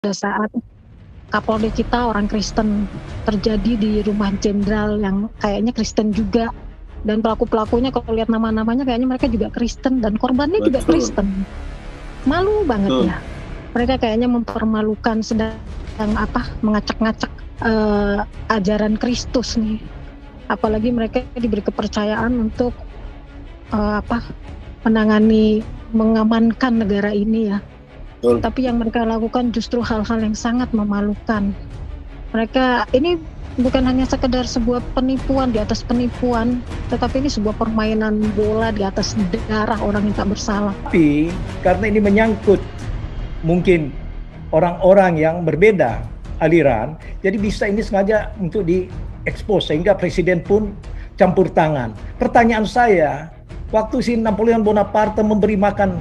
Pada saat Kapolri kita orang Kristen, terjadi di rumah jenderal yang kayaknya Kristen juga, dan pelaku-pelakunya kalau lihat nama-namanya kayaknya mereka juga Kristen dan korbannya juga Kristen. Malu banget Betul. ya. Mereka kayaknya mempermalukan, sedang mengacak-ngacak ajaran Kristus nih. Apalagi mereka diberi kepercayaan untuk menangani, mengamankan negara ini ya. Betul. Tapi yang mereka lakukan justru hal-hal yang sangat memalukan. Mereka ini bukan hanya sekedar sebuah penipuan di atas penipuan, tetapi ini sebuah permainan bola di atas darah orang yang tak bersalah. Tapi karena ini menyangkut mungkin orang-orang yang berbeda aliran, jadi bisa ini sengaja untuk diekspos sehingga presiden pun campur tangan. Pertanyaan saya, waktu si Napoleon Bonaparte memberi makan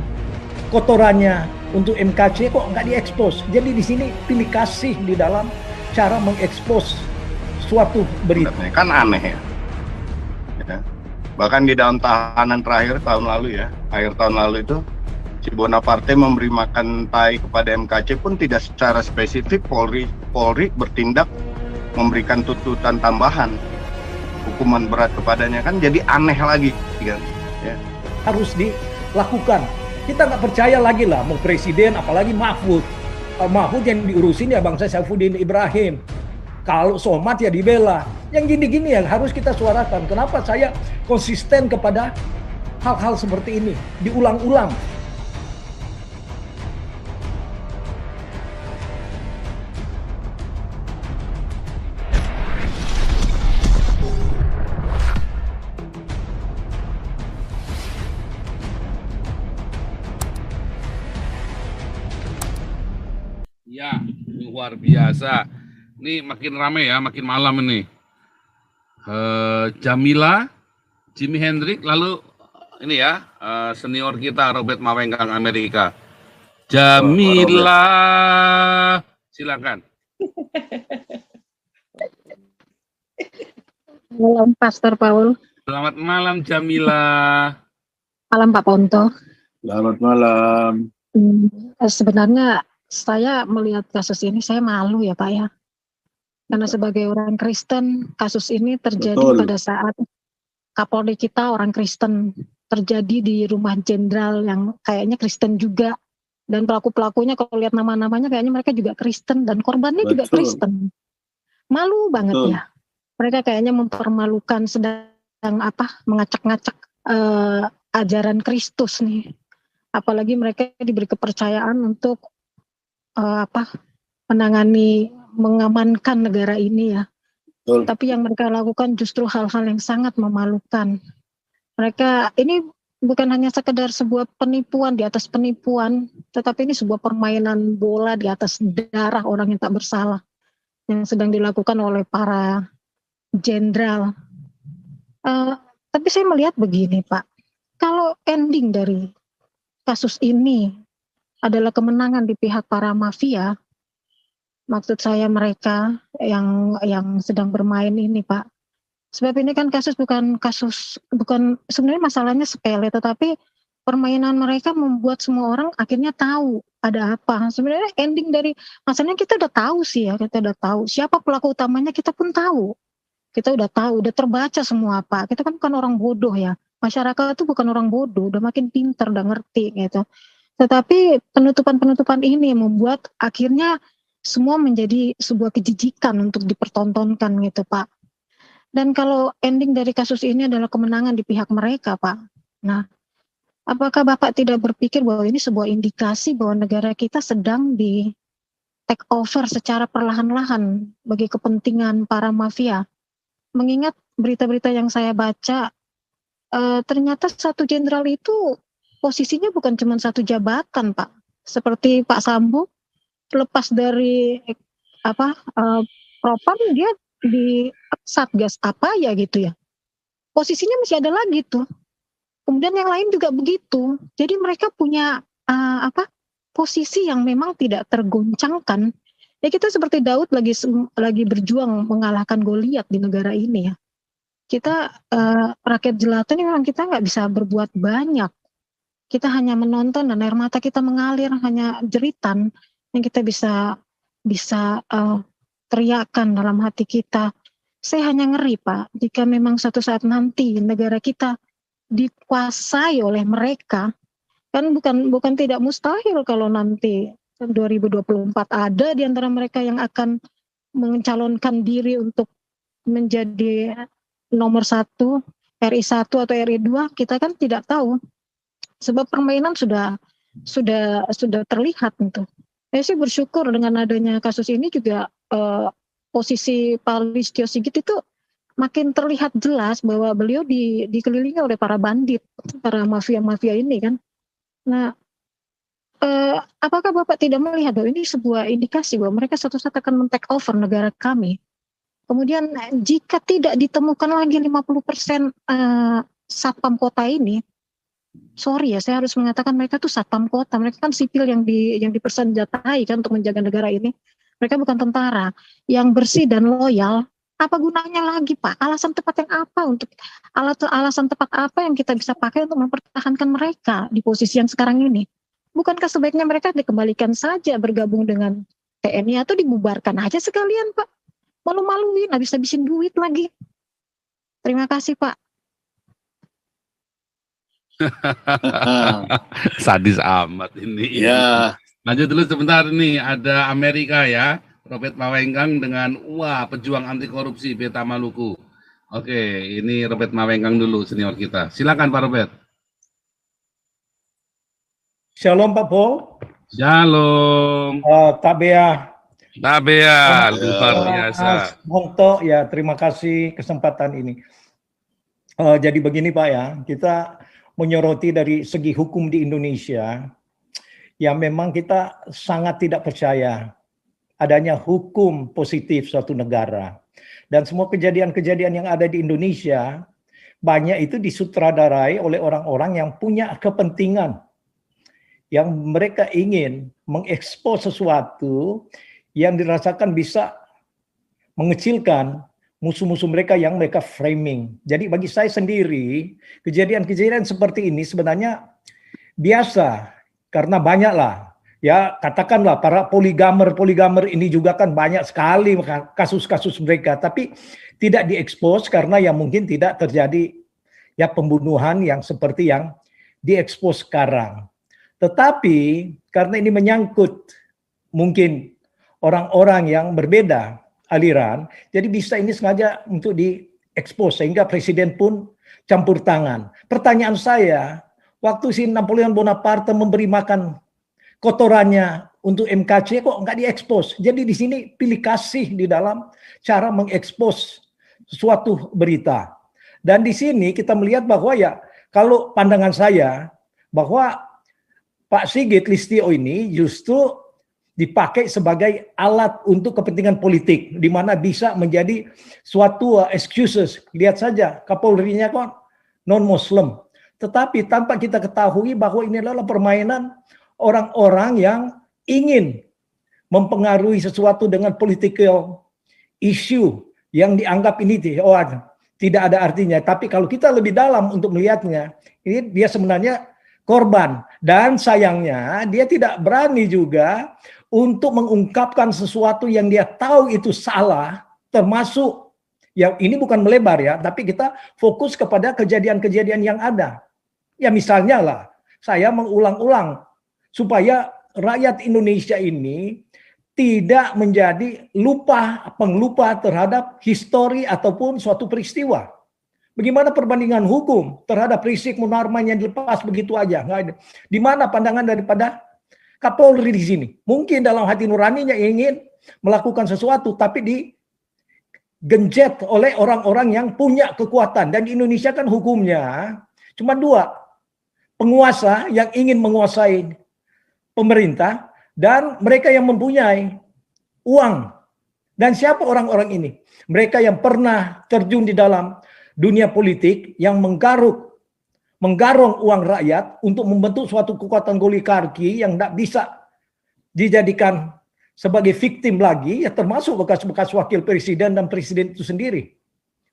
kotorannya untuk MKC kok nggak diekspos? Jadi di sini pilih kasih di dalam cara mengekspos suatu berita. Kan aneh ya. Bahkan di dalam tahanan terakhir tahun lalu ya, akhir tahun lalu itu si Bonaparte memberi makan tai kepada MKC pun tidak secara spesifik Polri bertindak memberikan tuntutan tambahan hukuman berat kepadanya, kan jadi aneh lagi kan ya. Harus dilakukan. Kita nggak percaya lagi lah mau presiden, apalagi Mahfud yang diurusin ya bangsa Saifuddin Ibrahim. Kalau Somad ya dibela. Yang gini-gini yang harus kita suarakan. Kenapa saya konsisten kepada hal-hal seperti ini diulang-ulang. Ya, luar biasa. Ini makin ramai ya, makin malam ini. Jamila, Jimi Hendrix, lalu ini ya senior kita Robert Mawengkang Amerika. Jamila, silakan. Malam Pastor Paul. Selamat malam Jamila. Malam Pak Ponto. Selamat malam. Sebenarnya saya melihat kasus ini saya malu ya Pak ya. Karena sebagai orang Kristen, kasus ini terjadi pada saat Kapolri kita orang Kristen, terjadi di rumah jenderal yang kayaknya Kristen juga, dan pelaku-pelakunya kalau lihat nama-namanya kayaknya mereka juga Kristen dan korbannya juga Kristen. Malu banget ya. Mereka kayaknya mempermalukan, sedang mengacak-ngacak ajaran Kristus nih. Apalagi mereka diberi kepercayaan untuk menangani, mengamankan negara ini ya. Tapi yang mereka lakukan justru hal-hal yang sangat memalukan. Mereka ini bukan hanya sekedar sebuah penipuan di atas penipuan, tetapi ini sebuah permainan bola di atas darah orang yang tak bersalah yang sedang dilakukan oleh para jenderal. Tapi saya melihat begini Pak, kalau ending dari kasus ini adalah kemenangan di pihak para mafia, maksud saya mereka yang sedang bermain ini Pak. Sebab ini kan bukan sebenarnya masalahnya sepele, tetapi permainan mereka membuat semua orang akhirnya tahu ada apa. Sebenarnya ending dari masalahnya kita udah tahu sih ya, kita udah tahu siapa pelaku utamanya, kita pun tahu. Kita udah tahu, udah terbaca semua Pak. Kita kan bukan orang bodoh ya. Masyarakat itu bukan orang bodoh, udah makin pintar, udah ngerti gitu. Tetapi penutupan-penutupan ini membuat akhirnya semua menjadi sebuah kejijikan untuk dipertontonkan gitu Pak. Dan kalau ending dari kasus ini adalah kemenangan di pihak mereka Pak. Nah, apakah Bapak tidak berpikir bahwa ini sebuah indikasi bahwa negara kita sedang di take over secara perlahan-lahan bagi kepentingan para mafia? Mengingat berita-berita yang saya baca, ternyata satu jenderal itu posisinya bukan cuma satu jabatan Pak. Seperti Pak Sambo lepas dari propam, dia di satgas apa ya gitu ya. Posisinya masih ada lagi tuh. Kemudian yang lain juga begitu. Jadi mereka punya posisi yang memang tidak tergoncangkan. Ya kita seperti Daud lagi berjuang mengalahkan Goliat di negara ini ya. Kita rakyat jelata ini memang kita nggak bisa berbuat banyak. Kita hanya menonton dan air mata kita mengalir, hanya jeritan yang kita bisa bisa teriakan dalam hati kita. Saya hanya ngeri, Pak, jika memang suatu saat nanti negara kita dikuasai oleh mereka, kan bukan tidak mustahil kalau nanti 2024 ada di antara mereka yang akan mencalonkan diri untuk menjadi nomor 1, RI 1 atau RI 2, kita kan tidak tahu. Sebab permainan sudah terlihat gitu. Saya sih bersyukur dengan adanya kasus ini juga posisi Pak Listio Sigit itu makin terlihat jelas bahwa beliau dikelilingi oleh para bandit, para mafia-mafia ini kan. Nah, apakah Bapak tidak melihat bahwa ini sebuah indikasi bahwa mereka suatu saat akan men-take over negara kami? Kemudian jika tidak ditemukan lagi 50% satpam kota ini, sorry ya, saya harus mengatakan mereka tuh satpam kota, mereka kan sipil yang dipersenjatai kan untuk menjaga negara ini. Mereka bukan tentara yang bersih dan loyal. Apa gunanya lagi, Pak? Alasan tepat yang apa alasan tepat apa yang kita bisa pakai untuk mempertahankan mereka di posisi yang sekarang ini? Bukankah sebaiknya mereka dikembalikan saja bergabung dengan TNI atau dibubarkan aja sekalian, Pak? Malu-maluin, habis-habisin duit lagi. Terima kasih, Pak. Sadis amat ini. Ya. Lanjut dulu sebentar nih, ada Amerika ya, Robert Mawengkang dengan pejuang anti korupsi Beta Maluku. Oke, ini Robert Mawengkang dulu senior kita. Silakan Pak Robert. Shalom Pak Paul. Shalom. Tabea. Luar biasa. Monto ya, terima kasih kesempatan ini. Jadi begini Pak ya, kita menyoroti dari segi hukum di Indonesia, ya memang kita sangat tidak percaya adanya hukum positif suatu negara. Dan semua kejadian-kejadian yang ada di Indonesia, banyak itu disutradarai oleh orang-orang yang punya kepentingan, yang mereka ingin mengekspos sesuatu yang dirasakan bisa mengecilkan musuh-musuh mereka yang mereka framing. Jadi bagi saya sendiri, kejadian-kejadian seperti ini sebenarnya biasa, karena banyaklah, ya katakanlah para poligamer ini juga kan banyak sekali kasus-kasus mereka, tapi tidak diekspos karena ya mungkin tidak terjadi ya pembunuhan yang seperti yang diekspos sekarang. Tetapi karena ini menyangkut mungkin orang-orang yang berbeda aliran, jadi bisa ini sengaja untuk diekspos sehingga presiden pun campur tangan. Pertanyaan saya, waktu si Napoleon Bonaparte memberi makan kotorannya untuk MKC kok nggak diekspos? Jadi di sini pilih kasih di dalam cara mengekspos suatu berita. Dan di sini kita melihat bahwa ya kalau pandangan saya bahwa Pak Sigit Listio ini justru dipakai sebagai alat untuk kepentingan politik, di mana bisa menjadi suatu excuses. Lihat saja Kapolri-nya kok non-Muslim. Tetapi tanpa kita ketahui bahwa ini adalah permainan orang-orang yang ingin mempengaruhi sesuatu dengan political issue yang dianggap ini tidak ada artinya. Tapi kalau kita lebih dalam untuk melihatnya, ini dia sebenarnya korban. Dan sayangnya dia tidak berani juga untuk mengungkapkan sesuatu yang dia tahu itu salah, termasuk, ya ini bukan melebar ya, tapi kita fokus kepada kejadian-kejadian yang ada. Ya misalnya lah, saya mengulang-ulang supaya rakyat Indonesia ini tidak menjadi penglupa terhadap histori ataupun suatu peristiwa. Bagaimana perbandingan hukum terhadap Rizik Munarman yang dilepas begitu aja? Nggak ada. Di mana pandangan daripada Kapolri di sini? Mungkin dalam hati nuraninya ingin melakukan sesuatu, tapi digenjet oleh orang-orang yang punya kekuatan. Dan di Indonesia kan hukumnya cuma dua. Penguasa yang ingin menguasai pemerintah dan mereka yang mempunyai uang. Dan siapa orang-orang ini? Mereka yang pernah terjun di dalam dunia politik yang menggarong uang rakyat untuk membentuk suatu kekuatan oligarki yang tidak bisa dijadikan sebagai victim lagi, ya termasuk bekas-bekas wakil presiden dan presiden itu sendiri.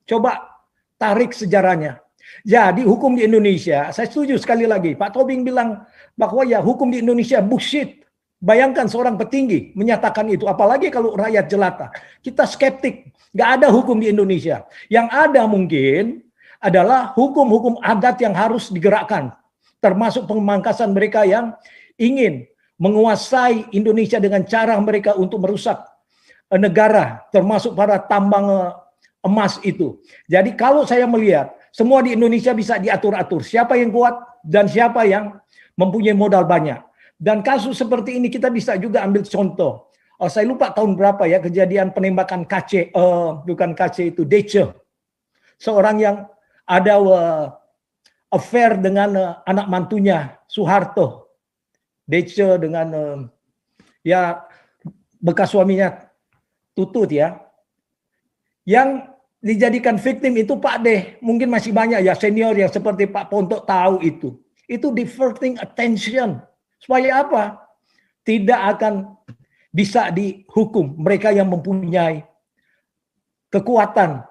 Coba tarik sejarahnya. Jadi hukum di Indonesia, saya setuju sekali lagi, Pak Tobing bilang bahwa ya hukum di Indonesia bullshit. Bayangkan seorang petinggi menyatakan itu, apalagi kalau rakyat jelata. Kita skeptik, nggak ada hukum di Indonesia. Yang ada mungkin adalah hukum-hukum adat yang harus digerakkan, termasuk pemangkasan mereka yang ingin menguasai Indonesia dengan cara mereka untuk merusak negara, termasuk para tambang emas itu. Jadi kalau saya melihat, semua di Indonesia bisa diatur-atur. Siapa yang kuat dan siapa yang mempunyai modal banyak. Dan kasus seperti ini kita bisa juga ambil contoh. Saya lupa tahun berapa ya kejadian penembakan KC, bukan KC itu, Dece. Seorang yang ada affair dengan anak mantunya, Soeharto. Dece dengan ya bekas suaminya Tutut ya. Yang dijadikan victim itu Pak D. Mungkin masih banyak ya senior yang seperti Pak Pontok tahu itu. Itu diverting attention. Supaya apa? Tidak akan bisa dihukum mereka yang mempunyai kekuatan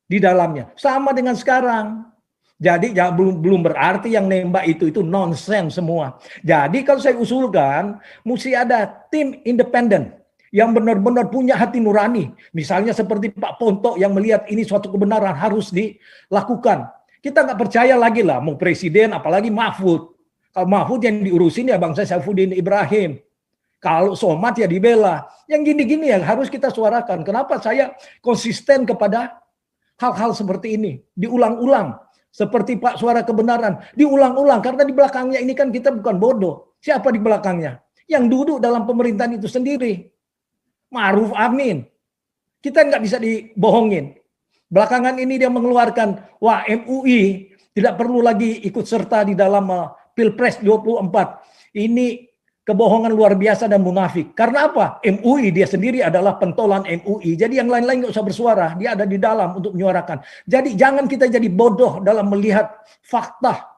di dalamnya. Sama dengan sekarang. Jadi ya, belum berarti yang nembak itu nonsense semua. Jadi kalau saya usulkan, mesti ada tim independen yang benar-benar punya hati nurani. Misalnya seperti Pak Pontok yang melihat ini suatu kebenaran harus dilakukan. Kita nggak percaya lagi lah, mau presiden apalagi Mahfud. Kalau Mahfud yang diurusin ya bangsa Saifuddin Ibrahim. Kalau Somad ya dibela. Yang gini-gini yang harus kita suarakan. Kenapa saya konsisten kepada hal-hal seperti ini? Diulang-ulang. Seperti Pak Suara Kebenaran. Diulang-ulang. Karena di belakangnya ini kan kita bukan bodoh. Siapa di belakangnya? Yang duduk dalam pemerintahan itu sendiri. Ma'ruf Amin. Kita nggak bisa dibohongin. Belakangan ini dia mengeluarkan, wah MUI tidak perlu lagi ikut serta di dalam Pilpres 24. Ini kebohongan luar biasa dan munafik. Karena apa? MUI dia sendiri adalah pentolan MUI. Jadi yang lain-lain nggak usah bersuara. Dia ada di dalam untuk menyuarakan. Jadi jangan kita jadi bodoh dalam melihat fakta.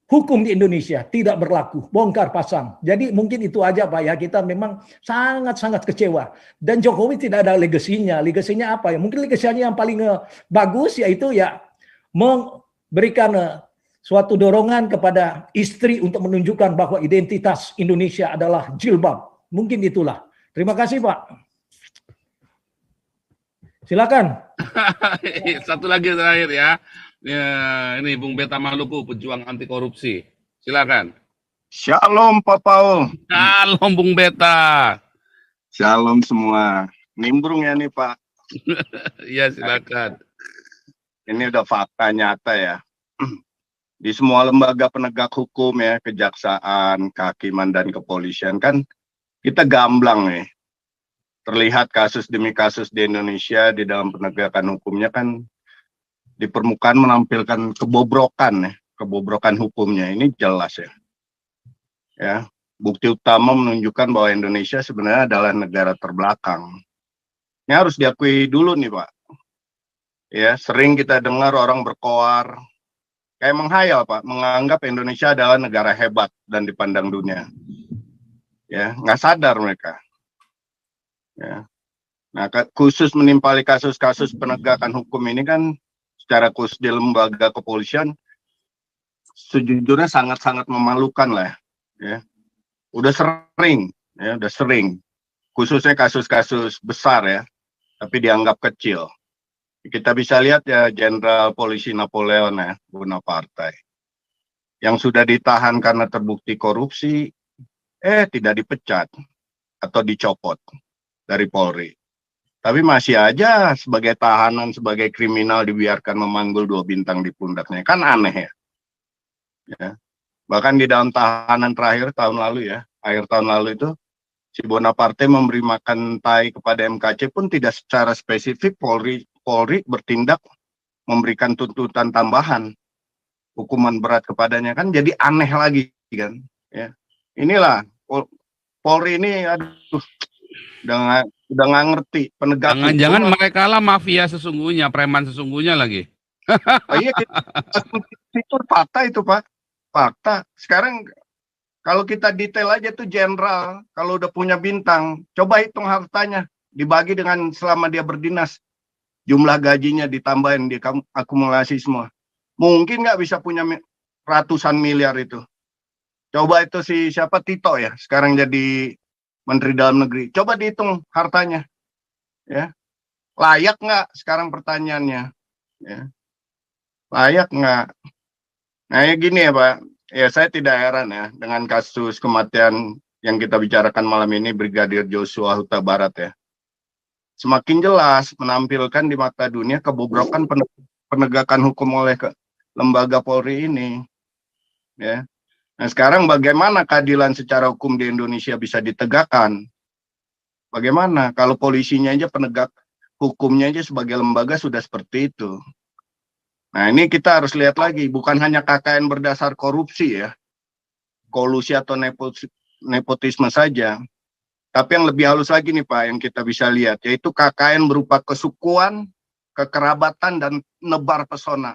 Hukum di Indonesia tidak berlaku. Bongkar pasang. Jadi mungkin itu aja Pak ya. Kita memang sangat-sangat kecewa. Dan Jokowi tidak ada legasinya. Legasinya apa ya? Mungkin legasinya yang paling bagus yaitu ya memberikan suatu dorongan kepada istri untuk menunjukkan bahwa identitas Indonesia adalah jilbab. Mungkin itulah. Terima kasih Pak. Silakan. Satu lagi terakhir ya. Ya, ini Bung Beta Maluku, pejuang anti korupsi. Silakan. Shalom Pak Paul. Shalom Bung Beta. Shalom semua. Nimbrung ya nih Pak. Iya silakan. Ini udah fakta nyata ya. Di semua lembaga penegak hukum ya, kejaksaan, kehakiman, dan kepolisian kan kita gamblang nih. Terlihat kasus demi kasus di Indonesia di dalam penegakan hukumnya kan di permukaan menampilkan kebobrokan ya, kebobrokan hukumnya ini jelas ya. Ya, bukti utama menunjukkan bahwa Indonesia sebenarnya adalah negara terbelakang. Ini harus diakui dulu nih Pak. Ya, sering kita dengar orang berkoar kayak menghayal Pak, menganggap Indonesia adalah negara hebat dan dipandang dunia. Ya, nggak sadar mereka. Ya. Nah, khusus menimpali kasus-kasus penegakan hukum ini kan secara khusus di lembaga kepolisian sejujurnya sangat-sangat memalukan lah. Ya. Udah sering, khususnya kasus-kasus besar ya, tapi dianggap kecil. Kita bisa lihat ya Jenderal Polisi Napoleon ya, Bonaparte, yang sudah ditahan karena terbukti korupsi, tidak dipecat atau dicopot dari Polri. Tapi masih aja sebagai tahanan, sebagai kriminal dibiarkan memanggul 2 bintang di pundaknya. Kan aneh ya. Ya. Bahkan di dalam tahanan terakhir tahun lalu ya, akhir tahun lalu itu, si Bonaparte memberi makan tai kepada MKC pun tidak secara spesifik Polri bertindak memberikan tuntutan tambahan hukuman berat kepadanya, kan jadi aneh lagi kan ya. Inilah Polri ini aduh udah nggak ngerti penegak. Jangan-jangan mereka lah mafia sesungguhnya, preman sesungguhnya lagi. Oh iya, itu fakta itu Pak, fakta. Sekarang kalau kita detail aja tuh jenderal kalau udah punya bintang, coba hitung hartanya dibagi dengan selama dia berdinas. Jumlah gajinya ditambahin, diakumulasi semua. Mungkin nggak bisa punya ratusan miliar itu. Coba itu si siapa Tito ya, sekarang jadi Menteri Dalam Negeri. Coba dihitung hartanya, ya. Layak nggak sekarang pertanyaannya? Ya. Layak nggak? Nah, ya gini ya Pak, ya saya tidak heran ya dengan kasus kematian yang kita bicarakan malam ini, Brigadir Joshua Huta Barat ya. Semakin jelas menampilkan di mata dunia kebobrokan penegakan hukum oleh lembaga Polri ini. Ya. Nah sekarang bagaimana keadilan secara hukum di Indonesia bisa ditegakkan? Bagaimana kalau polisinya aja, penegak hukumnya aja sebagai lembaga sudah seperti itu? Nah ini kita harus lihat lagi, bukan hanya KKN berdasar korupsi ya, kolusi atau nepotisme saja. Tapi yang lebih halus lagi nih Pak, yang kita bisa lihat, yaitu KKN berupa kesukuan, kekerabatan, dan nebar pesona.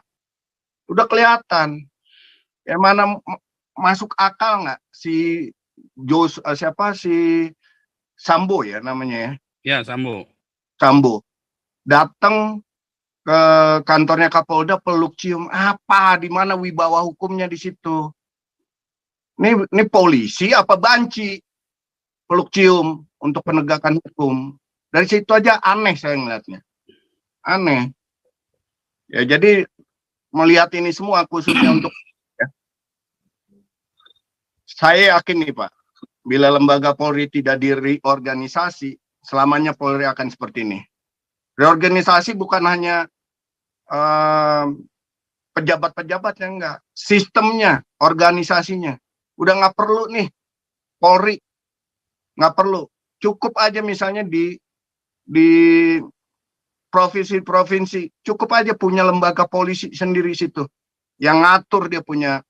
Udah kelihatan. Yang mana masuk akal nggak si Sambo ya namanya ya? Ya, Sambo. Sambo. Datang ke kantornya Kapolda, peluk cium. Apa? Di mana wibawa hukumnya di situ? Ini polisi apa banci? Peluk cium untuk penegakan hukum. Dari situ aja aneh saya ngeliatnya. Aneh. Ya jadi melihat ini semua khususnya untuk ya, saya yakin nih Pak, bila lembaga Polri tidak direorganisasi, selamanya Polri akan seperti ini. Reorganisasi bukan hanya pejabat-pejabatnya, enggak. Sistemnya, organisasinya. Udah nggak perlu nih Polri. Nggak perlu. Cukup aja misalnya di provinsi-provinsi. Cukup aja punya lembaga polisi sendiri situ. Yang ngatur dia punya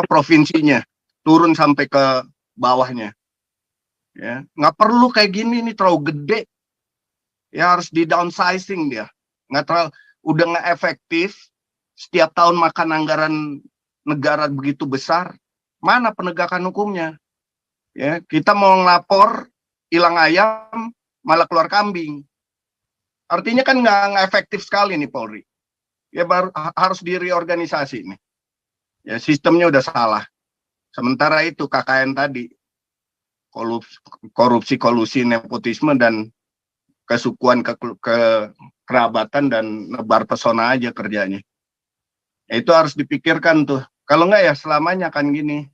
provinsinya. Turun sampai ke bawahnya. Ya, nggak perlu kayak gini nih, terlalu gede. Ya harus di downsizing dia. Udah nggak efektif. Setiap tahun makan anggaran negara begitu besar. Mana penegakan hukumnya? Ya, kita mau ngelapor hilang ayam malah keluar kambing. Artinya kan nggak efektif sekali nih Polri. Ya baru harus direorganisasi nih. Ya sistemnya udah salah. Sementara itu KKN tadi korupsi, kolusi, nepotisme dan kesukuan, kekerabatan dan nebar pesona aja kerjanya. Ya, itu harus dipikirkan tuh. Kalau enggak ya selamanya akan gini.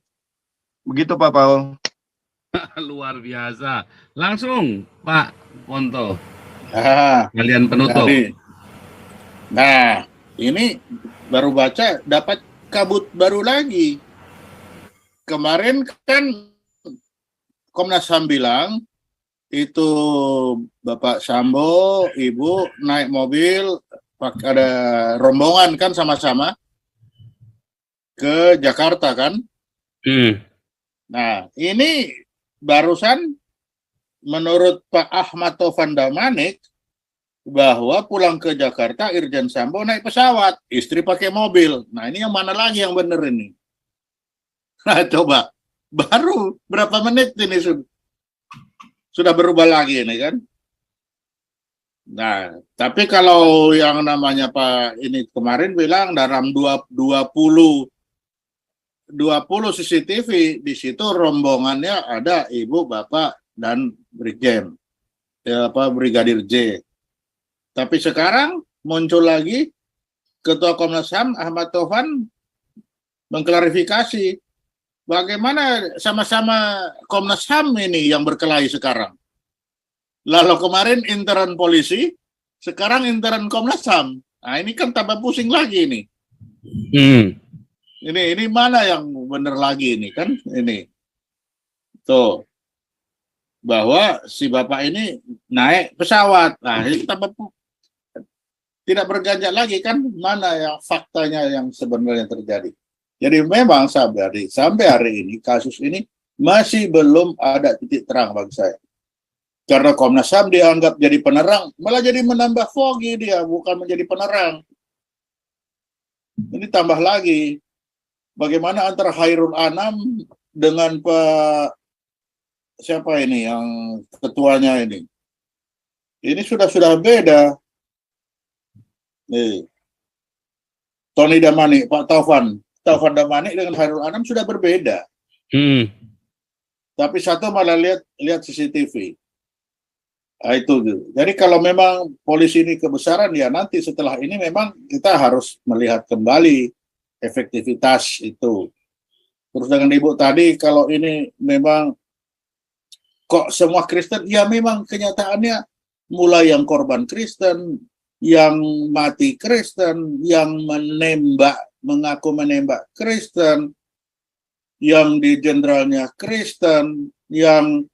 Begitu Pak Paul. Luar biasa. Langsung Pak Ponto. Kalian penutup. Nah, ini baru baca dapat kabut baru lagi. Kemarin kan Komnas HAM bilang itu Bapak Sambo, Ibu naik mobil, ada rombongan kan sama-sama ke Jakarta kan. Nah, ini barusan menurut Pak Ahmad Taufan Damanik bahwa pulang ke Jakarta Irjen Sambo naik pesawat, istri pakai mobil. Nah, ini yang mana lagi yang benar ini? Nah, coba. Baru berapa menit ini sudah berubah lagi ini kan. Nah, tapi kalau yang namanya Pak ini kemarin bilang dalam 20 CCTV di situ rombongannya ada Ibu, Bapak dan Brigjen, Brigadir J. Tapi sekarang muncul lagi Ketua Komnas HAM Ahmad Taufan mengklarifikasi bagaimana sama-sama Komnas HAM ini yang berkelahi sekarang. Lalu kemarin intern polisi, sekarang intern Komnas HAM. Nah ini kan tambah pusing lagi ini. Ini mana yang benar lagi ini kan? Ini tuh bahwa si bapak ini naik pesawat. Nah ini tidak berganjak lagi kan? Mana yang faktanya yang sebenarnya terjadi? Jadi memang sampai hari ini kasus ini masih belum ada titik terang bagi saya. Karena Komnas HAM dianggap jadi penerang, malah jadi menambah foggy dia, bukan menjadi penerang. Ini tambah lagi. Bagaimana antara Khairul Anam dengan Pak siapa ini yang ketuanya ini? Ini sudah beda. Nih. Tony Damanik, Pak Taufan. Taufan Damanik dengan Hairul Anam sudah berbeda. Tapi satu malah lihat CCTV. Nah, itu. Jadi kalau memang polisi ini kebesaran, ya nanti setelah ini memang kita harus melihat kembali efektivitas itu. Terus dengan Ibu tadi, kalau ini memang kok semua Kristen, ya memang kenyataannya mulai yang korban Kristen, yang mati Kristen, yang mengaku menembak Kristen, yang di jenderalnya Kristen, yang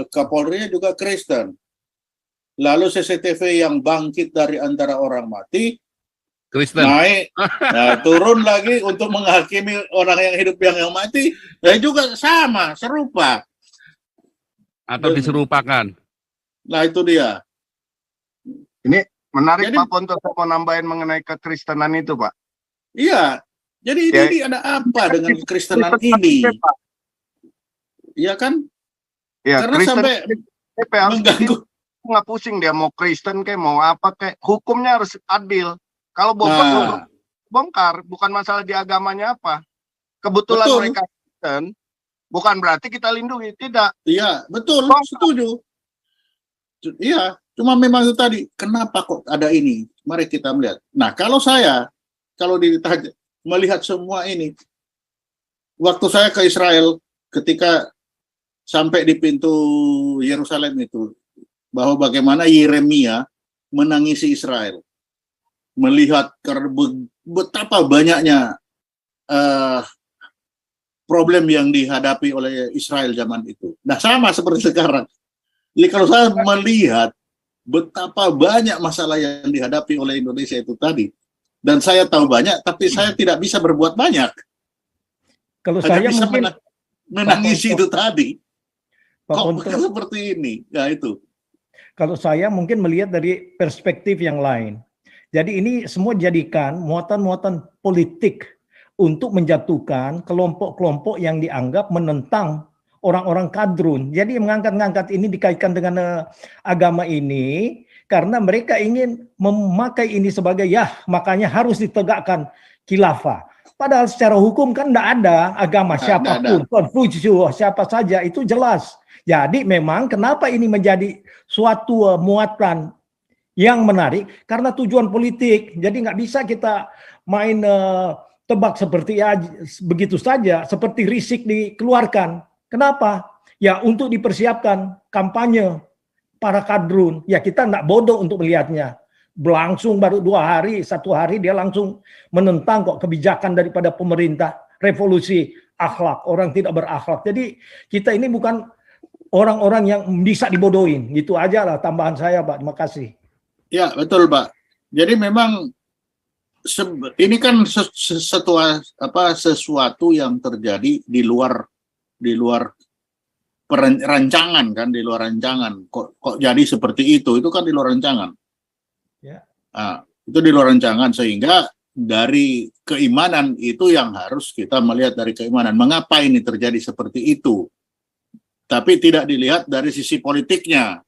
Kapolri juga Kristen. Lalu CCTV yang bangkit dari antara orang mati Kristen naik, nah, turun lagi untuk menghakimi orang yang hidup yang mati, ya juga sama, serupa atau diserupakan. Nah itu dia. Ini menarik. Jadi, Pak Ponto, saya mau nambahin mengenai kekristenan itu, Pak. Iya, jadi ini ada apa dengan kekristenan ini? Iya kan? Ya, karena Kristen, sampai mengganggu. Nggak pusing dia mau Kristen kayak mau apa kayak, hukumnya harus adil. Kalau bongkar, bukan masalah di agamanya apa. Kebetulan betul. Mereka Kristen, bukan berarti kita lindungi, tidak. Iya, betul, setuju. Iya, cuma memang itu tadi, kenapa kok ada ini? Mari kita melihat. Nah, kalau ditanya, melihat semua ini, waktu saya ke Israel, ketika sampai di pintu Yerusalem itu, bahwa bagaimana Yeremia menangisi Israel, melihat betapa banyaknya problem yang dihadapi oleh Israel zaman itu. Nah, sama seperti sekarang. Jadi kalau saya melihat betapa banyak masalah yang dihadapi oleh Indonesia itu tadi, dan saya tahu banyak, tapi saya tidak bisa berbuat banyak. Kalau saya bisa mungkin menangisi itu tadi. Pak Kok Ponto, seperti ini? Ya itu. Kalau saya mungkin melihat dari perspektif yang lain. Jadi ini semua dijadikan muatan-muatan politik untuk menjatuhkan kelompok-kelompok yang dianggap menentang orang-orang kadrun. Jadi mengangkat-ngangkat ini dikaitkan dengan agama ini karena mereka ingin memakai ini sebagai makanya harus ditegakkan khilafah. Padahal secara hukum kan tidak ada agama siapapun, Konfusius siapa saja itu jelas. Jadi memang kenapa ini menjadi suatu muatan yang menarik karena tujuan politik. Jadi nggak bisa kita main tebak seperti begitu saja, seperti Rizik dikeluarkan. Kenapa? Ya untuk dipersiapkan kampanye para kadrun. Ya kita nggak bodoh untuk melihatnya. Berlangsung baru 2 hari, 1 hari dia langsung menentang kok kebijakan daripada pemerintah, revolusi akhlak, orang tidak berakhlak. Jadi kita ini bukan orang-orang yang bisa dibodohin. Gitu aja lah tambahan saya, Pak. Terima kasih. Ya, betul, Pak. Jadi memang ini kan sesuatu yang terjadi di luar rancangan kan, di luar rancangan. Kok jadi seperti itu kan di luar rancangan. Ya. Nah, itu di luar rancangan, sehingga dari keimanan itu yang harus kita melihat dari keimanan. Mengapa ini terjadi seperti itu? Tapi tidak dilihat dari sisi politiknya.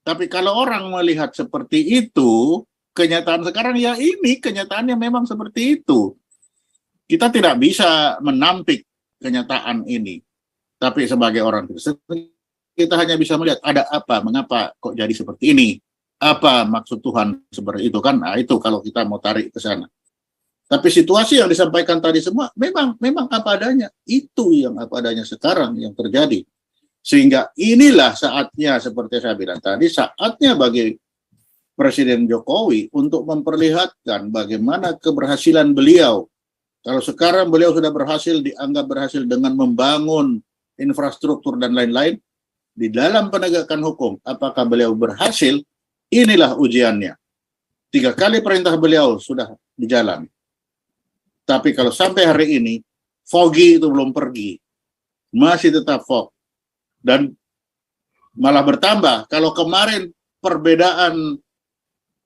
Tapi kalau orang melihat seperti itu, kenyataan sekarang ya ini kenyataannya memang seperti itu. Kita tidak bisa menampik kenyataan ini. Tapi sebagai orang Kristen, kita hanya bisa melihat ada apa, mengapa kok jadi seperti ini. Apa maksud Tuhan seperti itu kan? Nah, itu kalau kita mau tarik ke sana. Tapi situasi yang disampaikan tadi semua memang apa adanya. Itu yang apa adanya sekarang yang terjadi. Sehingga inilah saatnya, seperti saya bilang tadi, saatnya bagi Presiden Jokowi untuk memperlihatkan bagaimana keberhasilan beliau. Kalau sekarang beliau sudah dianggap berhasil dengan membangun infrastruktur dan lain-lain, di dalam penegakan hukum, apakah beliau berhasil? Inilah ujiannya. 3 kali perintah beliau sudah dijalani. Tapi kalau sampai hari ini, foggy itu belum pergi. Masih tetap fog. Dan malah bertambah. Kalau kemarin perbedaan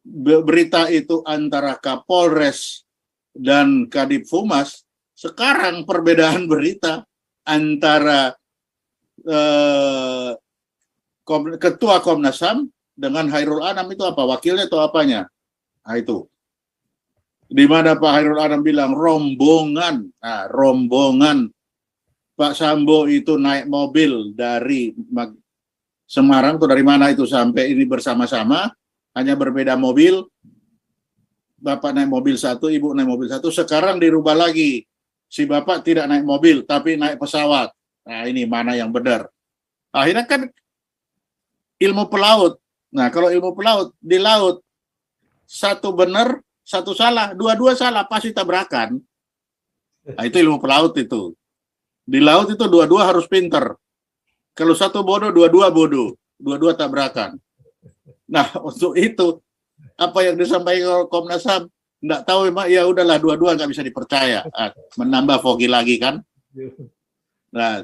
berita itu antara Kapolres dan Kadif Humas, sekarang perbedaan berita antara Ketua Komnas HAM dengan Hairul Anam itu apa? Wakilnya atau apanya? Nah itu. Di mana Pak Hairul Anam bilang rombongan. Nah, rombongan Pak Sambo itu naik mobil dari Semarang tuh, dari mana itu sampai ini bersama-sama, hanya berbeda mobil. Bapak naik mobil satu, Ibu naik mobil satu. Sekarang dirubah lagi. Si Bapak tidak naik mobil, tapi naik pesawat. Nah, ini mana yang benar? Akhirnya kan ilmu pelaut. Nah, kalau ilmu pelaut, di laut, satu benar, satu salah. Dua-dua salah, pasti tabrakan. Nah, itu ilmu pelaut itu. Di laut itu dua-dua harus pinter. Kalau satu bodoh, dua-dua bodoh. Dua-dua tabrakan. Nah, untuk itu, apa yang disampaikan Komnas HAM, nggak tahu memang, ya udahlah, dua-dua nggak bisa dipercaya. Menambah fogi lagi kan. Nah,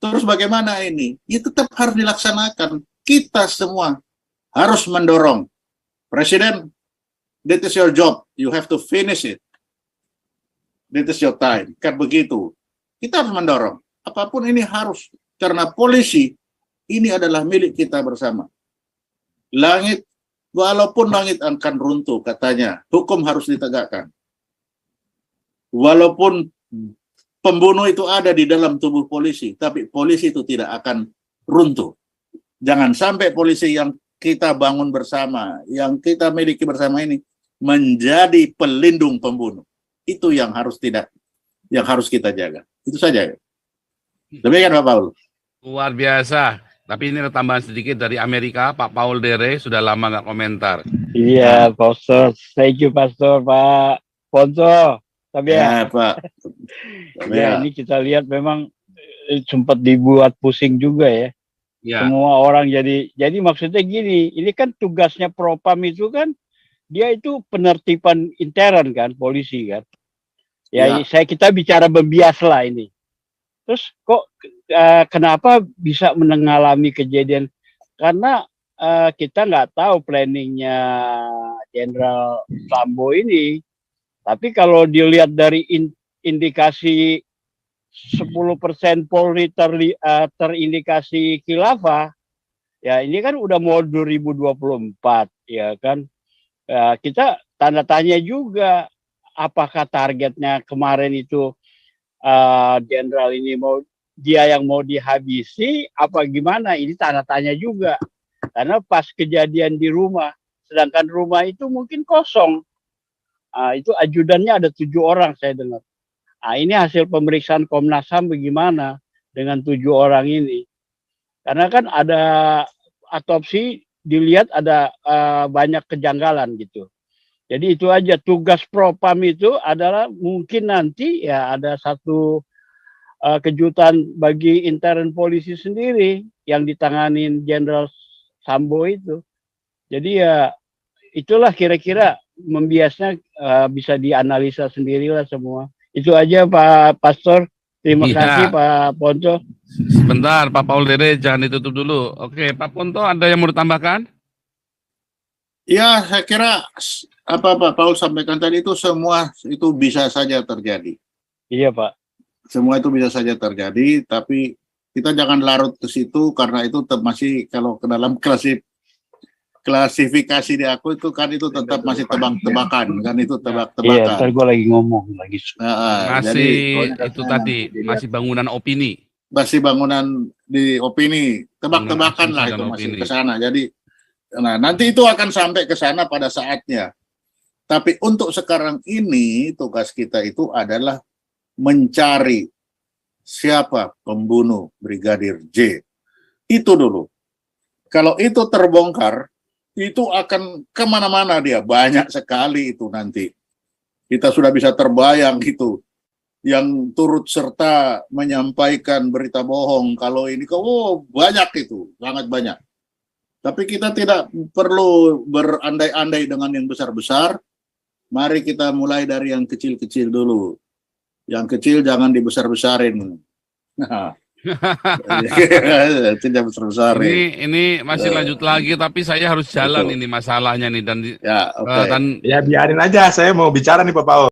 terus bagaimana ini? Ya tetap harus dilaksanakan. Kita semua harus mendorong. Presiden, that is your job. You have to finish it. That is your time. Kan begitu. Kita harus mendorong. Apapun ini harus. Karena polisi, ini adalah milik kita bersama. Langit, walaupun langit akan runtuh, katanya, hukum harus ditegakkan. Walaupun pembunuh itu ada di dalam tubuh polisi, tapi polisi itu tidak akan runtuh. Jangan sampai polisi yang kita bangun bersama, yang kita miliki bersama ini, menjadi pelindung pembunuh. Itu yang harus kita jaga. Itu saja. Demikian Pak Paul. Luar biasa. Tapi ini ada tambahan sedikit dari Amerika, Pak Paul Dere sudah lama nggak komentar. Iya, Pastor. Thank you, Pastor, Pak Ponco. Tapi Ya, Pak. ya, ini kita lihat memang sempat dibuat pusing juga ya. Ya. Semua orang jadi maksudnya gini, ini kan tugasnya Propam itu kan, dia itu penertiban intern kan, polisi kan. Ya. Kita bicara membias lah ini. Terus kok kenapa bisa mengalami kejadian? Karena kita nggak tahu planningnya Jenderal Sambo ini. Tapi kalau dilihat dari indikasi 10% Polri terindikasi khilafah, ya ini kan udah mau 2024, ya kan. Kita tanda tanya juga, apakah targetnya kemarin itu jenderal ini dia yang mau dihabisi apa gimana, ini tanda tanya juga. Karena pas kejadian di rumah, sedangkan rumah itu mungkin kosong. Itu ajudannya ada 7 orang saya dengar. Ini hasil pemeriksaan Komnas HAM bagaimana dengan 7 orang ini. Karena kan ada autopsi dilihat ada banyak kejanggalan gitu. Jadi itu aja, tugas Propam itu adalah mungkin nanti ya ada satu kejutan bagi intern polisi sendiri yang ditanganin Jenderal Sambo itu. Jadi ya itulah kira-kira membiasnya bisa dianalisa sendirilah semua. Itu aja Pak Pastor. Terima kasih Pak Ponco. Sebentar Pak Paul Dere, jangan ditutup dulu. Oke, Pak Ponco ada yang mau ditambahkan? Ya, saya kira apa Pak Paul sampaikan tadi itu semua itu bisa saja terjadi. Iya Pak. Semua itu bisa saja terjadi, tapi kita jangan larut ke situ karena itu masih kalau ke dalam klasifikasi di aku itu kan itu tetap masih tebak-tebakan kan, itu tebak-tebakan. Iya, ntar gue lagi ngomong lagi. Masih itu tadi masih bangunan opini. Masih bangunan di opini, tebak-tebakan lah itu masih ke sana. Jadi nah, nanti itu akan sampai ke sana pada saatnya. Tapi untuk sekarang ini tugas kita itu adalah mencari siapa pembunuh Brigadir J. Itu dulu. Kalau itu terbongkar, itu akan kemana-mana dia. Banyak sekali itu nanti. Kita sudah bisa terbayang gitu. Yang turut serta menyampaikan berita bohong. Kalau ini, banyak itu. Sangat banyak. Tapi kita tidak perlu berandai-andai dengan yang besar-besar. Mari kita mulai dari yang kecil-kecil dulu. Yang kecil jangan dibesar-besarin. Tidak besar-besarin. Ini masih lanjut lagi, tapi saya harus jalan ini masalahnya nih dan ya, okay. Ya biarin aja, saya mau bicara nih Pak Paul.